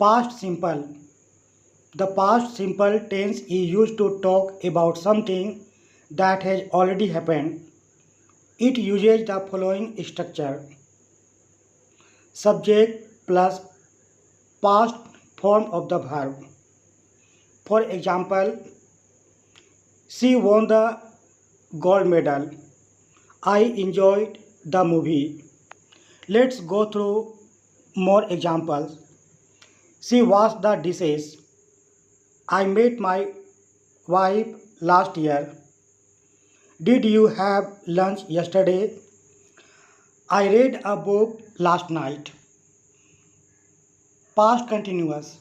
Past simple. The past simple tense is used to talk about something that has already happened. It uses the following structure: subject plus past form of the verb. For example, she won the gold medal. I enjoyed the movie. Let's go through more examples. She washed the dishes. I met my wife last year. Did you have lunch yesterday? I read a book last night. Past continuous.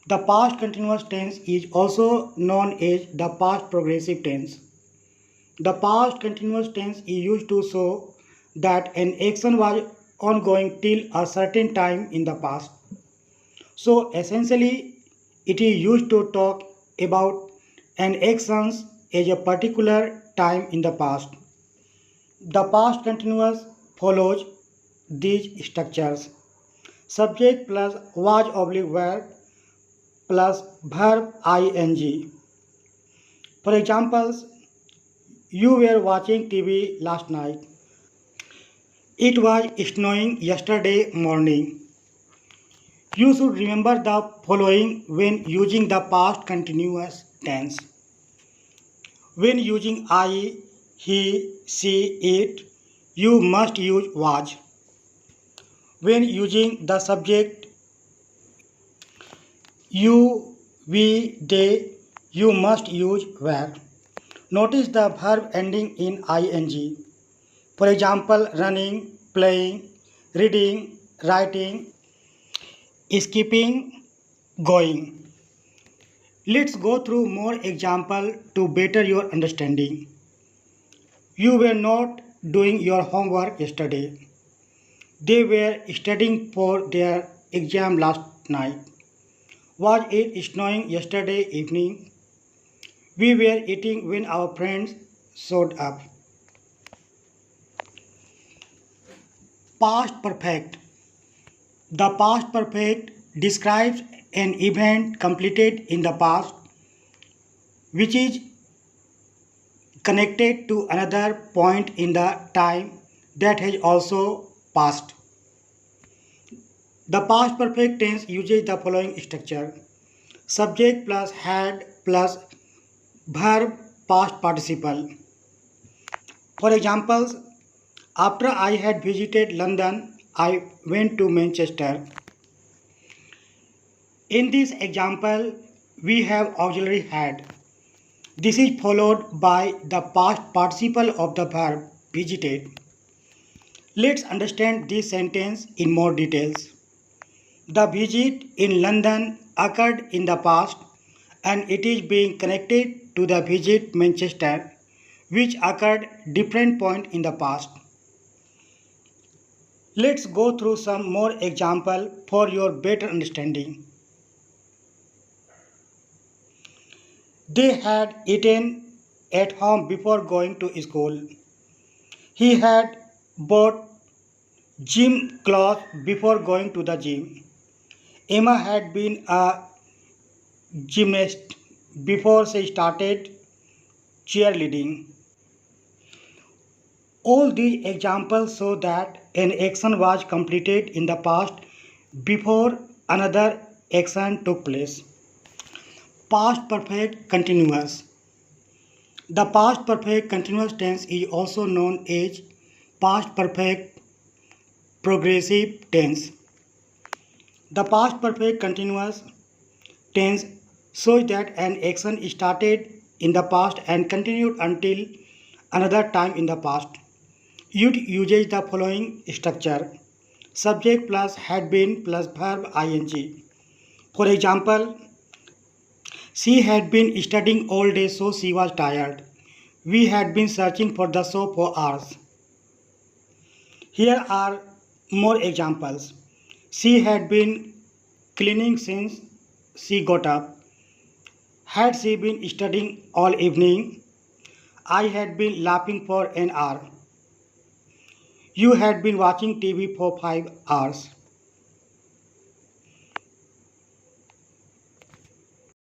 The past continuous tense is also known as the past progressive tense. The past continuous tense is used to show that an action was ongoing till a certain time in the past. So essentially, it is used to talk about an action at a particular time in the past. The past continuous follows these structures: subject plus was oblique verb plus verb ing. For examples, you were watching TV last night. It was snowing yesterday morning. You should remember the following when using the past continuous tense. When using I, he, she, it, you must use was. When using the subject you, we, they, you must use were. Notice the verb ending in ing. For example, running, playing, reading, writing, skipping, going. Let's go through more example to better your understanding. You were not doing your homework yesterday. They were studying for their exam last night. Was it snowing yesterday evening? We were eating when our friends showed up. Past perfect. The past perfect describes an event completed in the past which is connected to another point in the time that has also passed. The past perfect tense uses the following structure: subject plus had plus verb past participle. For examples, after I had visited London, I went to Manchester. In this example, we have auxiliary had. This is followed by the past participle of the verb visited. Let's understand this sentence in more details. The visit in London occurred in the past and it is being connected to the visit Manchester which occurred different point in the past. Let's go through some more example for your better understanding. They had eaten at home before going to school. He had bought gym clothes before going to the gym. Emma had been a gymnast before she started cheerleading. All these examples show that an action was completed in the past before another action took place. Past perfect continuous. The past perfect continuous tense is also known as past perfect progressive tense. The past perfect continuous tense shows that an action started in the past and continued until another time in the past. It uses the following structure: subject plus had been plus verb ing. For example, she had been studying all day so she was tired. We had been searching for the show for hours. Here are more examples. She had been cleaning since she got up. Had she been studying all evening? I had been laughing for an hour. You had been watching TV for 5 hours.